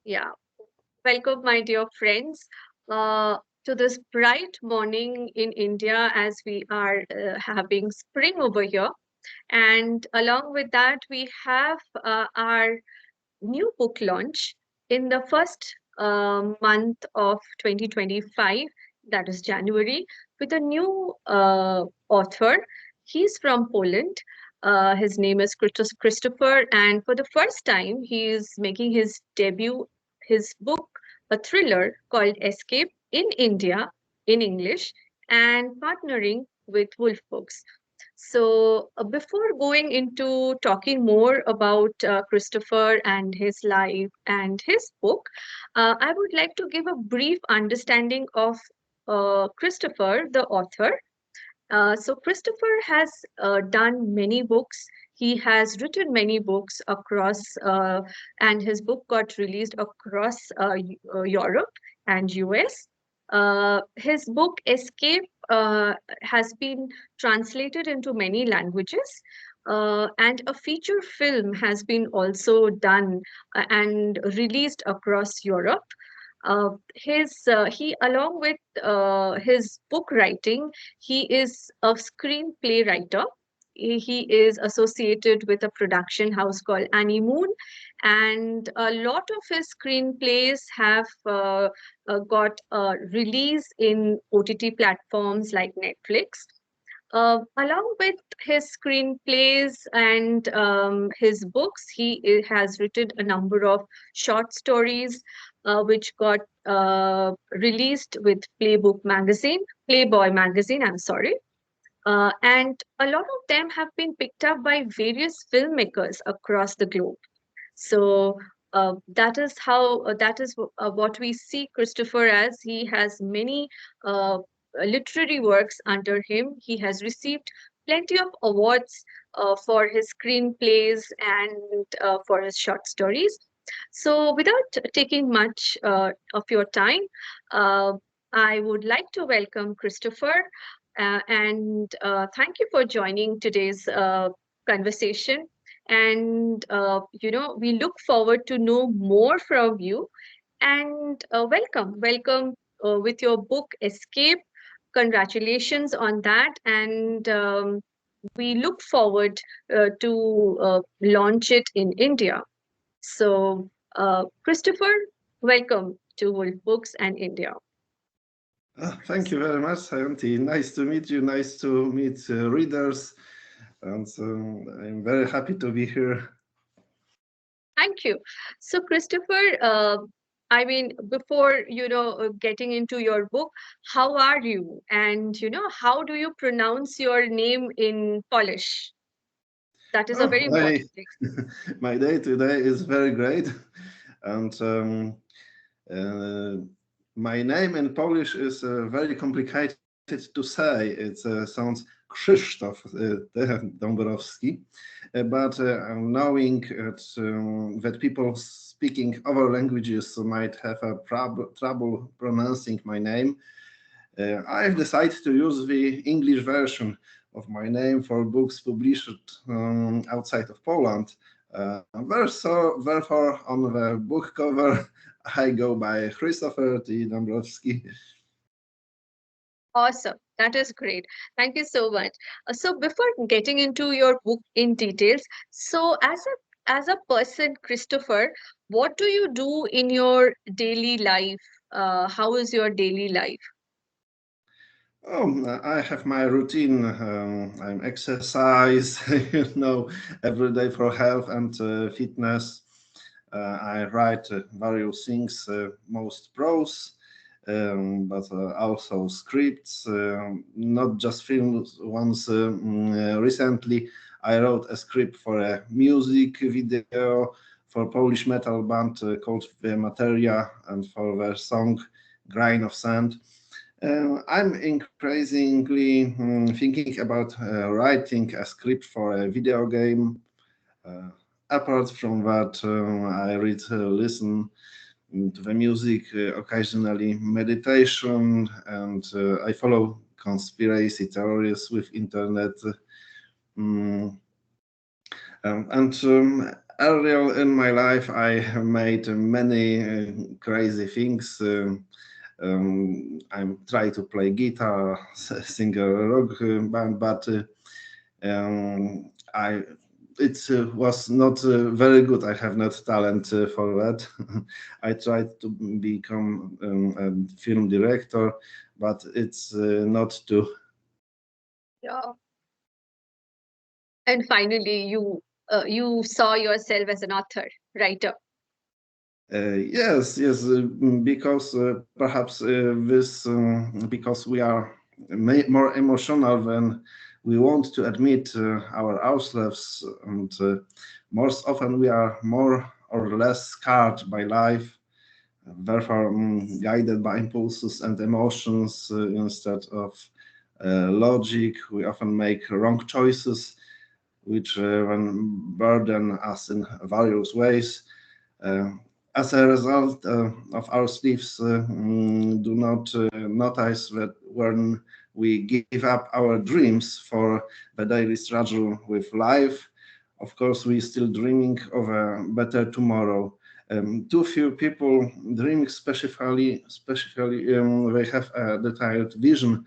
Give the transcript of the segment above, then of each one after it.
Yeah, welcome, my dear friends, uh, to this bright morning in India as we are having spring over here. And along with that, we have our new book launch in the first month of 2025, that is January, with a new author. He's from Poland. His name is Christopher, and for the first time, he is making his debut, his book, a thriller called Escape in India in English, and partnering with Wolf Books. So, before going into talking more about Christopher and his life and his book, I would like to give a brief understanding of Christopher, the author. So, Christopher has done many books. He has written many books across, and his book got released across Europe and US. His book Escape has been translated into many languages, and a feature film has been also done and released across Europe. He, along with his book writing, he is a screenplay writer. He is associated with a production house called Annie Moon, and a lot of his screenplays have got release in OTT platforms like Netflix. Along with his screenplays and his books, has written a number of short stories which got released with Playboy magazine, I'm sorry. And a lot of them have been picked up by various filmmakers across the globe. So that is what we see Christopher as. He has many literary works under him. He has received plenty of awards for his screenplays and for his short stories. So, without taking much of your time, uh, I would like to welcome Christopher and thank you for joining today's conversation. And we look forward to know more from you. And welcome with your book Escape. Congratulations on that, and we look forward to launch it in India. So, Christopher, welcome to Wolf Books and India. Thank you very much, Sayanti. Nice to meet you. Nice to meet readers. And I'm very happy to be here. Thank you. So, Christopher, I mean, before getting into your book, how are you? And how do you pronounce your name in Polish? That is a Oh, very important thing. my day today is very great. And uh, my name in Polish is very complicated to say. It sounds Krzysztof Dabrowski. But knowing that people speaking other languages might have a trouble pronouncing my name, I've decided to use the English version of my name for books published outside of Poland. Therefore, on the book cover, I go by Christopher T. Dabrowski. Awesome. That is great. Thank you so much. So, before getting into your book in details, so as a person, Christopher, what do you do in your daily life? How is your daily life? Oh, I have my routine. I'm exercise, every day for health and fitness. I write various things, most prose, but also scripts, not just films. Once recently, I wrote a script for a music video for Polish metal band called The Materia and for their song Grain of Sand. I'm increasingly thinking about writing a script for a video game. Uh, Apart from that, I read, listen to the music, occasionally meditation, and I follow conspiracy theories with internet. Mm, and earlier in my life, I have made many crazy things. I try to play guitar, sing a rock band, but I it was not very good. I have not talent for that. I tried to become a film director, but it's not too. Yeah. And finally, you saw yourself as an author, writer. Yes, yes, because perhaps this because we are more emotional than we want to admit ourselves, and most often we are more or less scarred by life, therefore guided by impulses and emotions instead of logic. We often make wrong choices, which then burden us in various ways. Uh, as a result of our sleeves, do not notice that when we give up our dreams for the daily struggle with life, of course, we still dreaming of a better tomorrow. Too few people dream, especially they have a detailed vision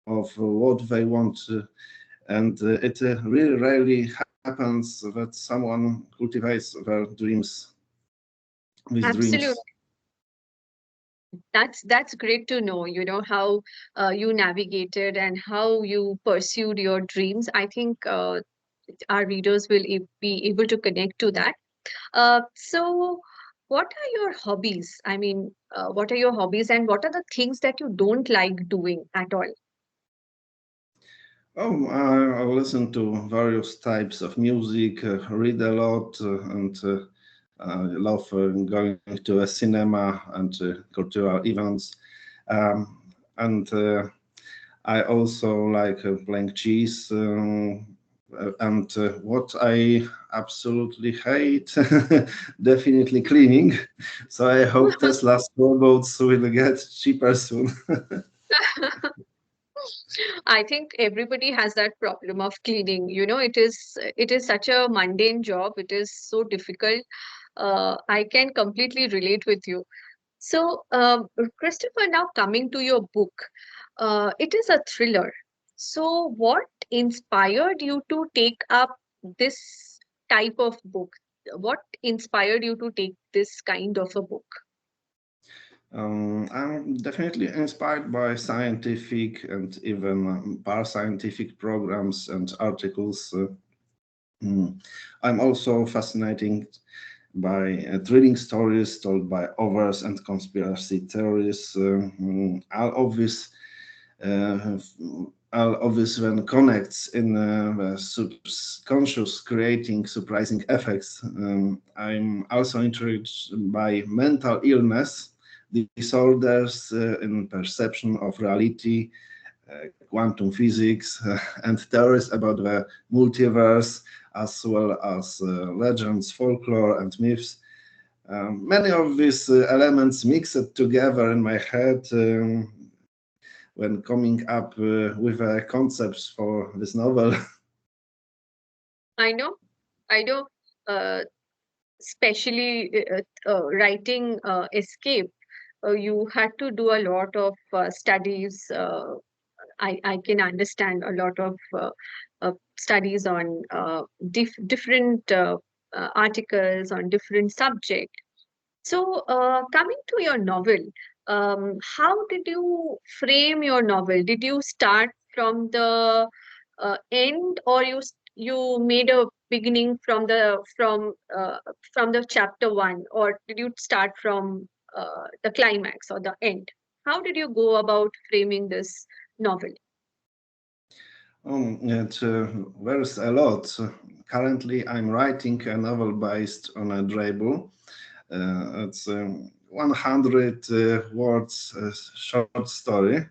of what they want, and it really rarely happens that someone cultivates their these Absolutely. dreams. That's great to know, how you navigated and how you pursued your dreams. I think our readers will be able to connect to that. So, what are your hobbies? I mean, what are your hobbies and what are the things that you don't like doing at all? Oh, I listen to various types of music, read a lot, and I love going to a cinema and cultural events. Um, and I also like playing chess. And what I absolutely hate, definitely cleaning. So I hope Tesla's robots will get cheaper soon. I think everybody has that problem of cleaning. It is such a mundane job. It is so difficult. I can completely relate with you. So, Christopher, now coming to your book, it is a thriller. So, what inspired you to take up this type of book? What inspired you to take this kind of a book? I'm definitely inspired by scientific and even parascientific programs and articles. Mm. I'm also fascinated by thrilling stories told by authors and conspiracy theories. All of this uh, all of this then connects in the subconscious, creating surprising effects. I'm also intrigued by mental illness, disorders in perception of reality, quantum physics, and theories about the multiverse, as well as legends, folklore, and myths. Many of these elements mixed together in my head when coming up with concepts for this novel. I know, I know, especially writing Escape, you had to do a lot of studies. I can understand a lot of studies on different articles on different subject. So, coming to your novel, how did you frame your novel? Did you start from the end, or you made a beginning from the chapter one, or did you start from the climax or the end? How did you go about framing this novel? It varies a lot. Currently, I'm writing a novel based on a dribble. It's 100 words short story,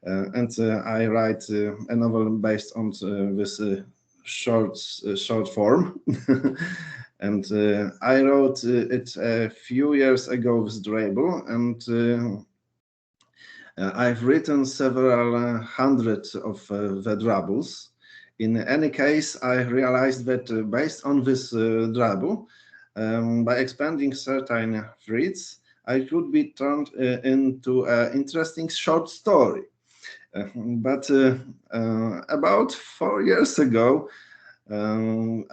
and I write a novel based on this short form. And I wrote it a few years ago with dribble, and I've written several hundreds of the drabbles. In any case, I realized that based on this trouble, by expanding certain threads, I could be turned into an interesting short story. But about 4 years ago, when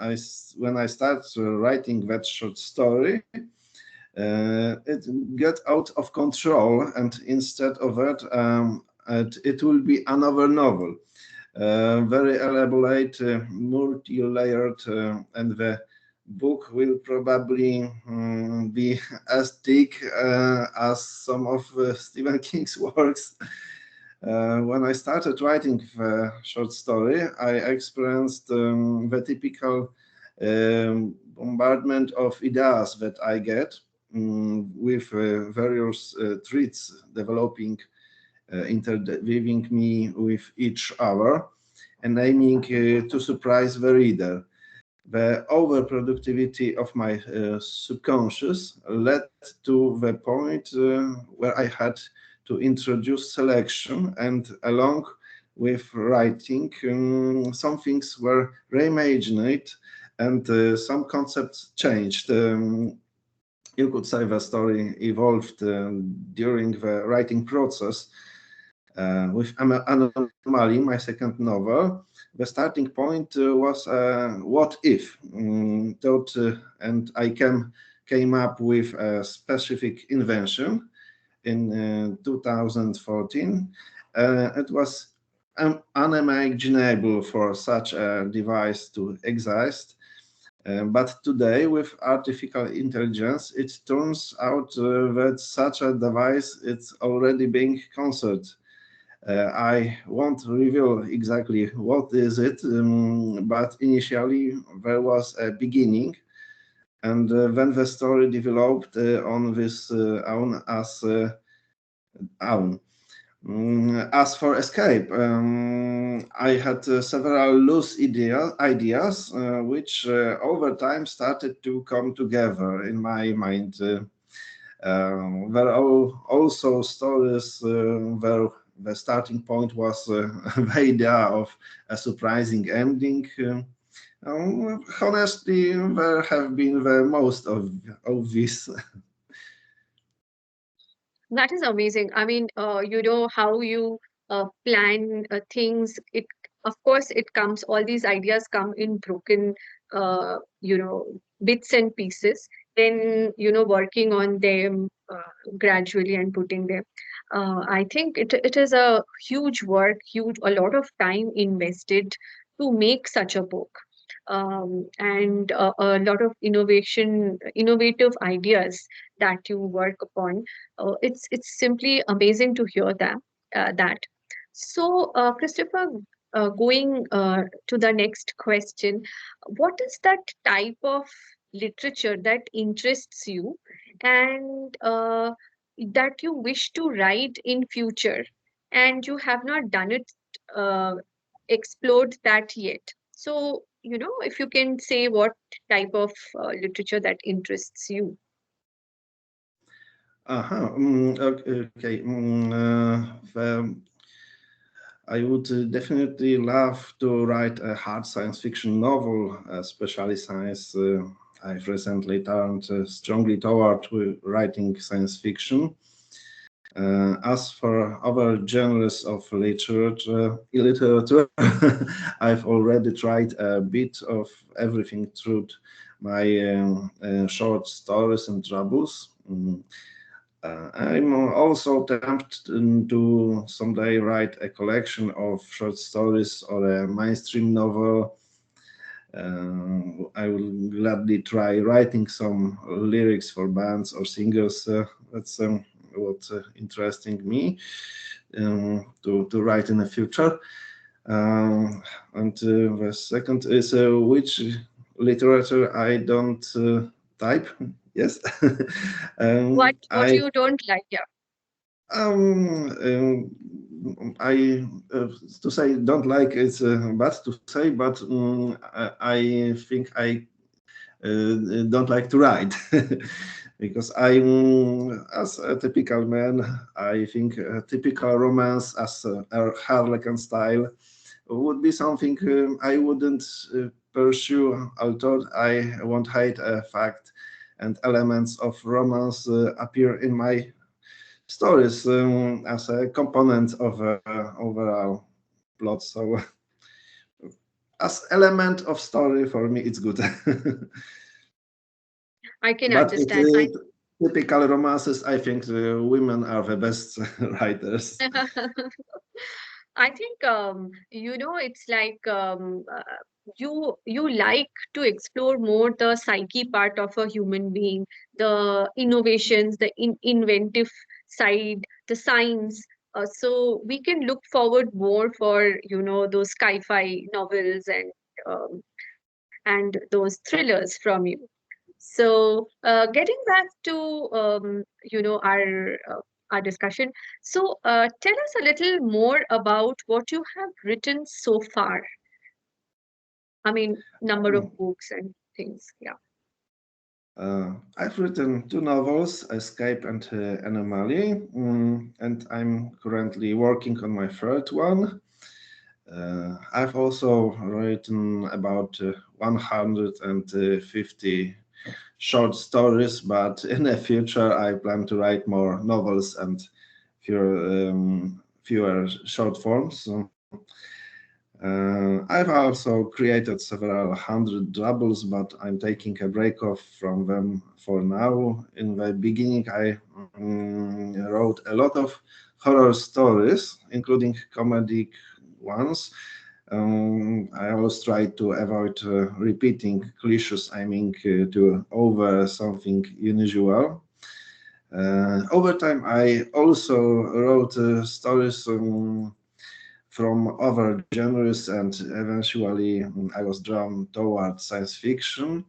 I started writing that short story, it got out of control, and instead of that, it will be another novel, very elaborate, multi-layered, and the book will probably be as thick as some of Stephen King's works. When I started writing the short story, I experienced the typical bombardment of ideas that I get, with various threads developing, interweaving me with each other and aiming to surprise the reader. The overproductivity of my subconscious led to the point where I had to introduce selection, and along with writing, some things were reimagined and some concepts changed. You could say the story evolved during the writing process. With Anomaly, my second novel, the starting point was what if thought, and I came up with a specific invention in 2014. It was unimaginable for such a device to exist. But today, with artificial intelligence, it turns out that such a device is already being considered. I won't reveal exactly what is it, but initially there was a beginning, and when the story developed on this own. As for escape, I had several loose ideas which over time started to come together in my mind. There are also stories where the starting point was the idea of a surprising ending. Honestly, there have been the most of this. That is amazing. I mean, how you plan things. Of course, it comes, all these ideas come in broken, bits and pieces. Then, working on them gradually and putting them. I think it is a huge work, a lot of time invested to make such a book. And a lot of innovative ideas that you work upon. It's simply amazing to hear that. So, Christopher, going to the next question, what is that type of literature that interests you and that you wish to write in future, and you have not done it, uh, explored that yet? So, if you can say what type of literature that interests you. Okay. I would definitely love to write a hard science fiction novel, especially science. I've recently turned strongly toward writing science fiction. As for other genres of literature, I've already tried a bit of everything through my short stories and troubles. I'm also tempted to someday write a collection of short stories or a mainstream novel. I will gladly try writing some lyrics for bands or singers. That's what interesting me to write in the future. And the second is which literature I don't type. Yes. What I you don't like? Yeah. I to say don't like it's bad to say, but I think I don't like to write because I'm as a typical man. I think a typical romance as a Harlequin style would be something I wouldn't pursue, although I won't hide a fact and elements of romance appear in my stories as a component of overall plot. So as element of story for me, it's good. I can But it understand. typical romances, I think the women are the best writers. I think it's like you like to explore more the psyche part of a human being, the innovations, the inventive side, the science. So we can look forward more for those sci-fi novels um, and those thrillers from you. So, getting back to our discussion. So, tell us a little more about what you have written so far. I mean, number of books and things. Yeah. I've written two novels, Escape and Anomaly, and I'm currently working on my third one. I've also written about 150 short stories, but in the future I plan to write more novels and fewer short forms. So, I've also created several hundred doubles, but I'm taking a break off from them for now. In the beginning, I wrote a lot of horror stories, including comedic ones. I always try to avoid repeating cliches, aiming to over something unusual. Over time, I also wrote stories from other genres, and eventually I was drawn towards science fiction.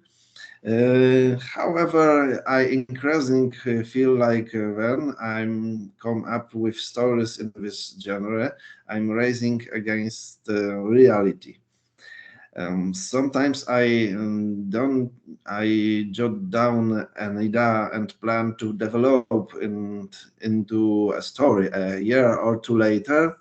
However, I increasingly feel like when I'm come up with stories in this genre, I'm racing against reality. Sometimes I jot down an idea and plan to develop into a story a year or two later,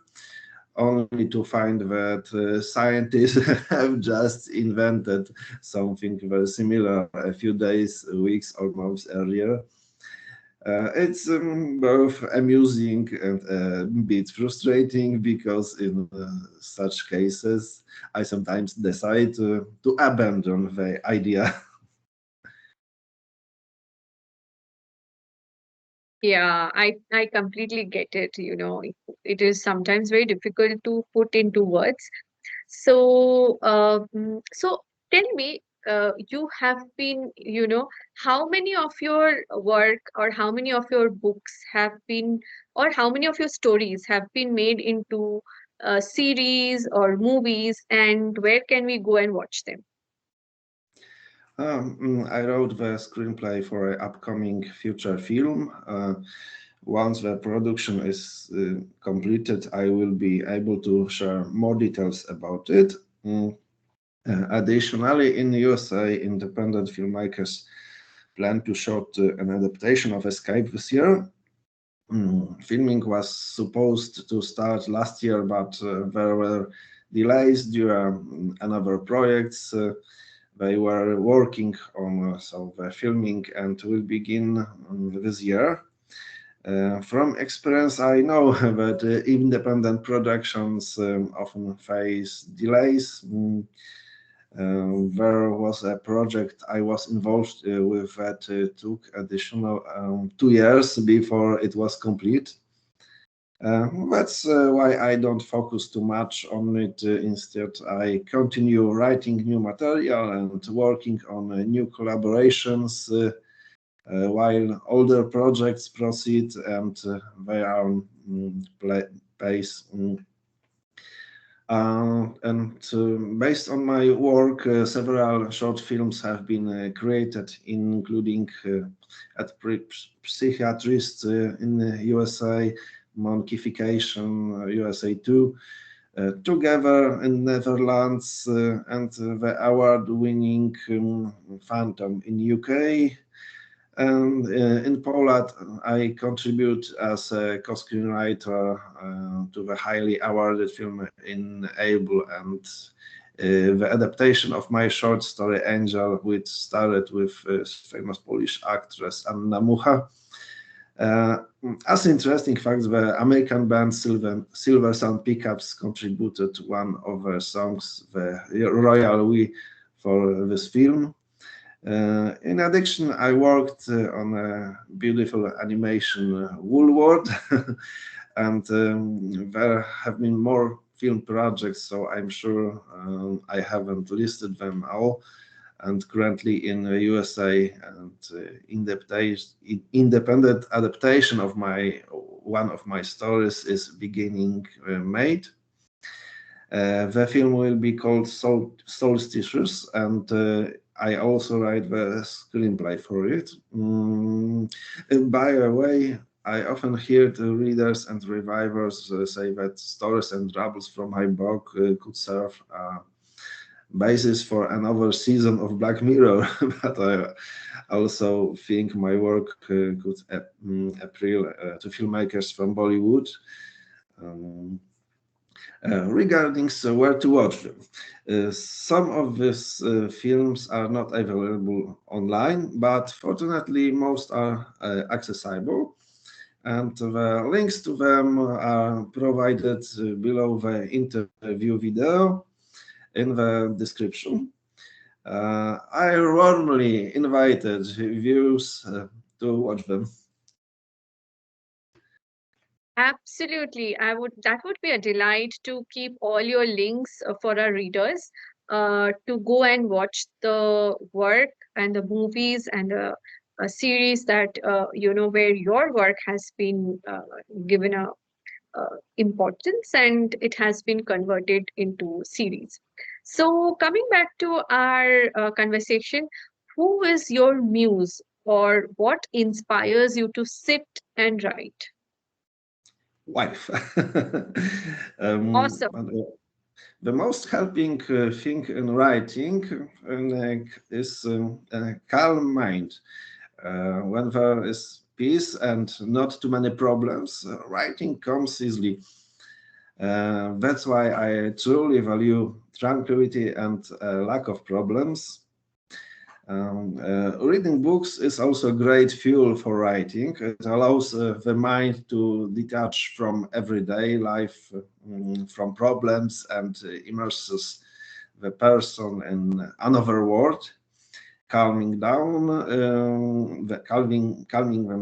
only to find that scientists have just invented something very similar a few days, weeks, or months earlier. It's both amusing and a bit frustrating because in such cases, I sometimes decide to abandon the idea. Yeah, I completely get it. It is sometimes very difficult to put into words. So, so tell me, you have been, how many of your work or how many of your books have been, or how many of your stories have been made into series or movies, and where can we go and watch them? I wrote the screenplay for an upcoming future film. Once the production is completed, I will be able to share more details about it. Additionally, in the USA, independent filmmakers plan to shoot an adaptation of Escape this year. Filming was supposed to start last year, but there were delays due to another projects. They were working on so the filming and will begin this year. From experience, I know that independent productions often face delays. There was a project I was involved with that took additional 2 years before it was complete. That's why I don't focus too much on it. Instead, I continue writing new material and working on new collaborations while older projects proceed and their own pace. Based on my work, several short films have been created, including at Psychiatrist in the USA, Monkeyfication USA 2, Together in Netherlands, and the award-winning Phantom in UK. And in Poland, I contribute as a co-screenwriter to the highly awarded film in Able and the adaptation of my short story Angel, which started with famous Polish actress Anna Mucha. Uh, as interesting fact, the American band Silver Sun Pickups contributed one of the songs, the Royal We, for this film. In addition, I worked on a beautiful animation Wool World, and there have been more film projects, so I'm sure I haven't listed them all. And currently in the USA, and independent adaptation of my one of my stories is beginning made. The film will be called Solstices, and I also write the screenplay for it. And by the way, I often hear the readers and reviewers say that stories and troubles from my book could serve a basis for another season of Black Mirror, but I also think my work could appeal to filmmakers from Bollywood. Um, Regarding where to watch them, some of these films are not available online, but fortunately most are accessible, and the links to them are provided below the interview video in the description. I warmly invited viewers to watch them. Absolutely. That would be a delight to keep all your links for our readers to go and watch the work and the movies and the series that where your work has been given a importance and it has been converted into series. So coming back to our conversation, who is your muse or what inspires you to sit and write? Wife. Awesome. The most helping thing in writing is a calm mind. When there is peace and not too many problems, writing comes easily. That's why I truly value tranquility and lack of problems. Reading books is also great fuel for writing. It allows the mind to detach from everyday life, from problems, and immerses the person in another world, calming them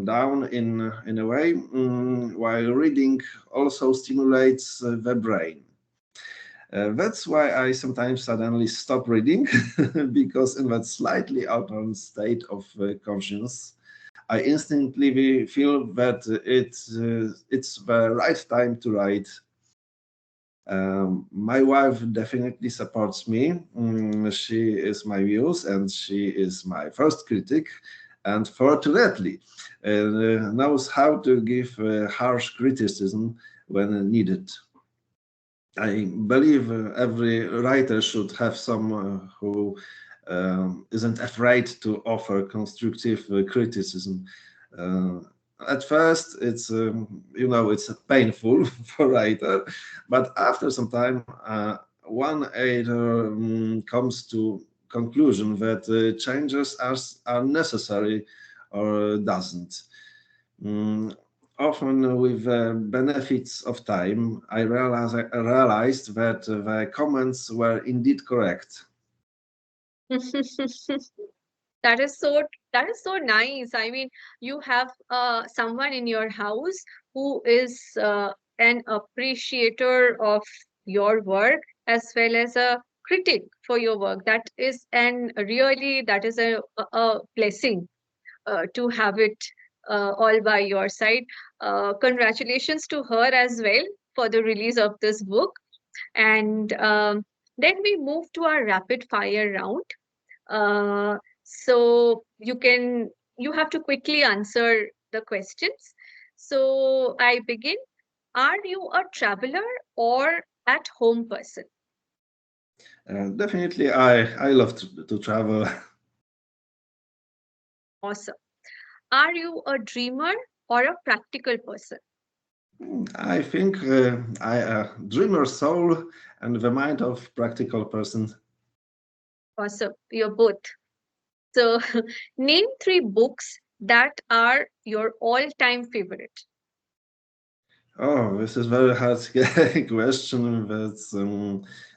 down in a way, while reading also stimulates the brain. That's why I sometimes suddenly stop reading because in that slightly altered state of conscience, I instantly feel that it's the right time to write. My wife definitely supports me. She is my muse and she is my first critic, and fortunately, knows how to give harsh criticism when needed. I believe every writer should have someone who isn't afraid to offer constructive criticism. Uh, at first, it's painful for writer, but after some time, one editor comes to conclusion that changes are necessary or doesn't. Mm, Often, with the benefits of time, I realized that the comments were indeed correct. That is so that is so nice. I mean, you have someone in your house who is an appreciator of your work as well as a critic for your work. That is a blessing to have it all by your side. Congratulations to her as well for the release of this book. And then we move to our rapid fire round. So you have to quickly answer the questions. So I begin. Are you a traveler or at home person? Definitely, I love to travel. Awesome. Are you a dreamer or a practical person? I think I a dreamer soul and the mind of practical person. Awesome. You're both. So, name three books that are your all-time favorite. Oh, this is very hard question. That's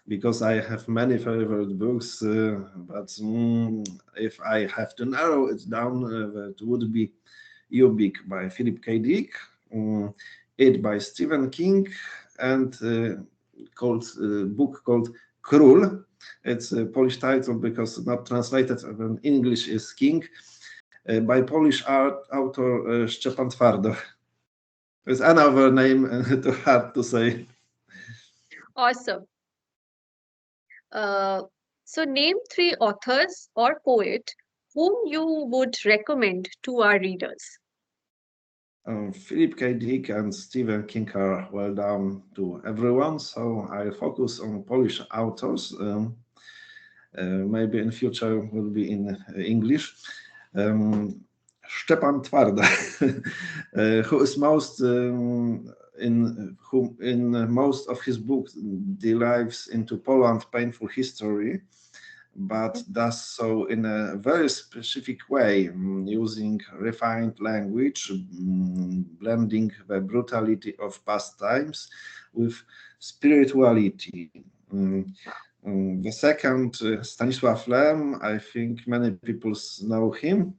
because I have many favorite books, but if I have to narrow it down, that would be You Big by Philip K. Dick, um, It by Stephen King, and called book called Król. It's a Polish title because not translated in English is King, by Polish author Szczepan Twardo. It's another name too hard to say. Awesome. Uh, so, name three authors or poet whom you would recommend to our readers. Philip K. Dick and Stephen King are well known to everyone, so I focus on Polish authors. Maybe in future will be in English. Szczepan Twarda, who is most in who in most of his books dives into Poland's painful history, but does so in a very specific way, using refined language, blending the brutality of past times with spirituality. The second, Stanisław Lem, I think many people know him.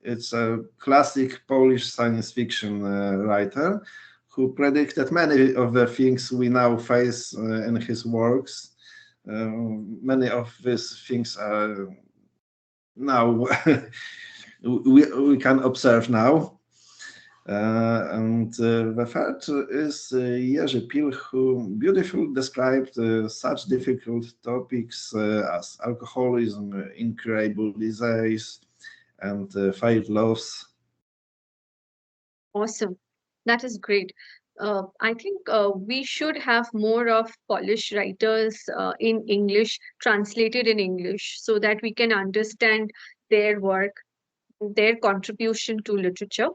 It's a classic Polish science fiction writer who predicted many of the things we now face in his works. Many of these things are now we can observe now. And the third is Jerzy Pil, who beautifully described such difficult topics as alcoholism, incurable disease, and failed loves. Awesome. That is great. I think we should have more of Polish writers in English, translated in English, so that we can understand their work, their contribution to literature.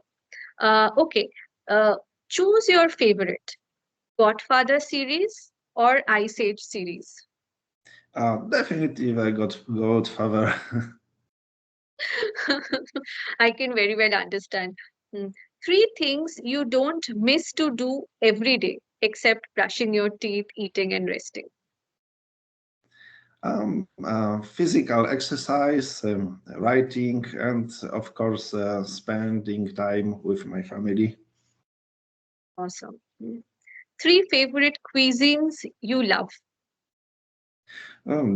Okay, uh, choose your favorite Godfather series or Ice Age series. Definitely, I got Godfather. I can very well understand. Hmm. Three things you don't miss to do every day except brushing your teeth, eating, and resting. Physical exercise, writing, and of course, spending time with my family. Awesome. Hmm. Three favorite cuisines you love.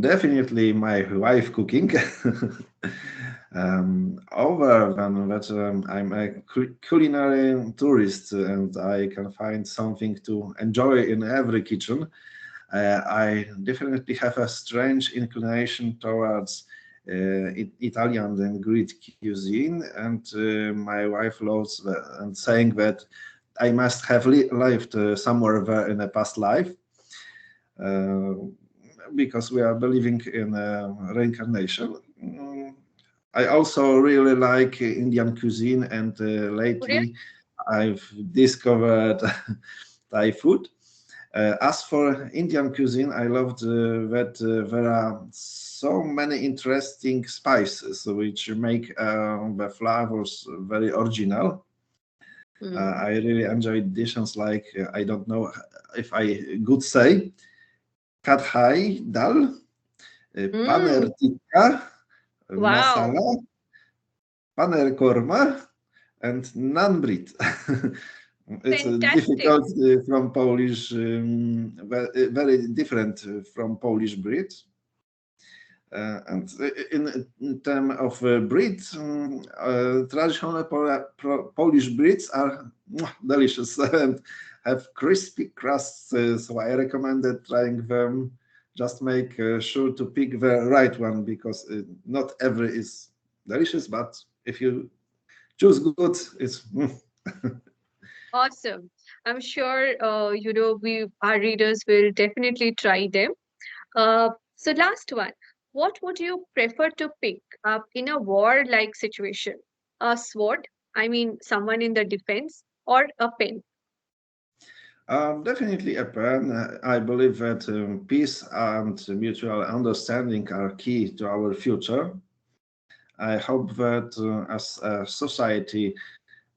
Definitely my wife cooking. Other than that, I'm a culinary tourist and I can find something to enjoy in every kitchen. I definitely have a strange inclination towards Italian and Greek cuisine, and my wife loves and saying that I must have lived somewhere there in a past life. Uh, because we are believing in reincarnation. I also really like Indian cuisine, and Korea? lately I've discovered Thai food. As for Indian cuisine, I loved that there are so many interesting spices which make the flavors very original. Hmm. I really enjoyed dishes like I don't know if I could say Kathai dal, paneer Mm, tikka, wow. masala, paneer korma, and naan bread. It's Fantastic. difficult from Polish, very different from Polish bread. And in terms of bread, traditional Polish breads are delicious and have crispy crusts. So I recommended trying them. Just make sure to pick the right one because not every is delicious, but if you choose good, it's Awesome. I'm sure we our readers will definitely try them. So last one. What would you prefer to pick up in a war-like situation? a sword, I mean, someone in the defense, or a pen? Definitely a pen. I believe that peace and mutual understanding are key to our future. I hope that as a society,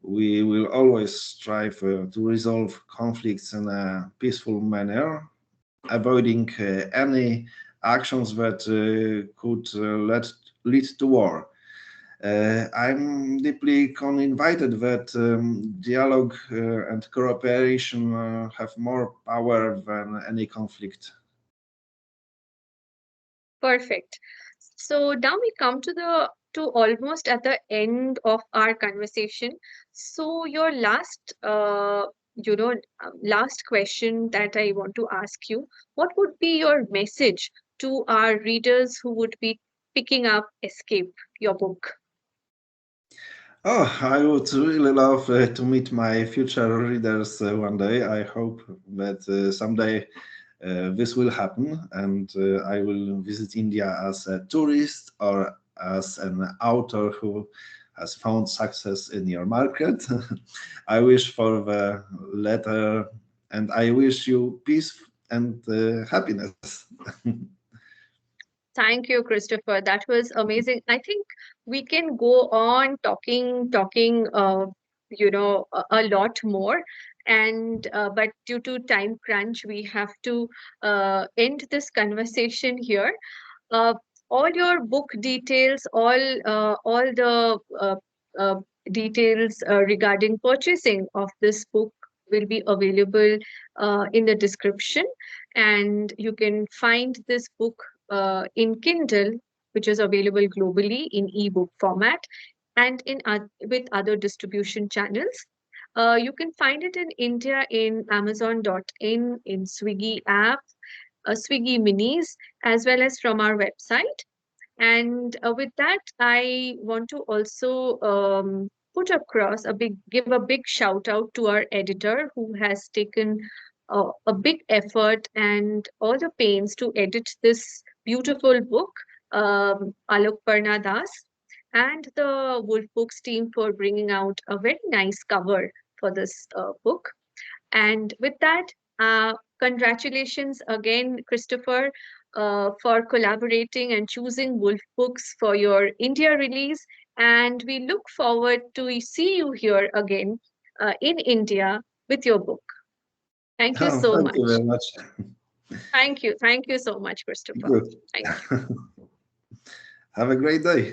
we will always strive to resolve conflicts in a peaceful manner, avoiding any actions that could lead to war. I'm deeply convinced that dialogue and cooperation have more power than any conflict. Perfect. So now we come to the to almost at the end of our conversation. So your last question that I want to ask you, what would be your message to our readers who would be picking up Escape, your book? Oh, I would really love to meet my future readers one day. I hope that someday this will happen and I will visit India as a tourist or as an author who has found success in your market. I wish for the latter and I wish you peace and happiness. Thank you, Christopher. That was amazing. I think we can go on talking, a lot more. And but due to time crunch, we have to end this conversation here. Uh, all your book details, all the uh, details regarding purchasing of this book will be available in the description, and you can find this book in Kindle, which is available globally in ebook format, and with other distribution channels. You can find it in India in Amazon.in, in Swiggy app, Swiggy Minis, as well as from our website. And with that, I want to also give a big shout out to our editor who has taken a big effort and all the pains to edit this beautiful book, Alok Parna Das, and the Wolf Books team for bringing out a very nice cover for this book. And with that, congratulations again, Christopher, for collaborating and choosing Wolf Books for your India release. And we look forward to see you here again in India with your book. Thank you Oh, so thank you much. very much. Thank you. Thank you so much, Christopher. Good. Thank you. Have a great day.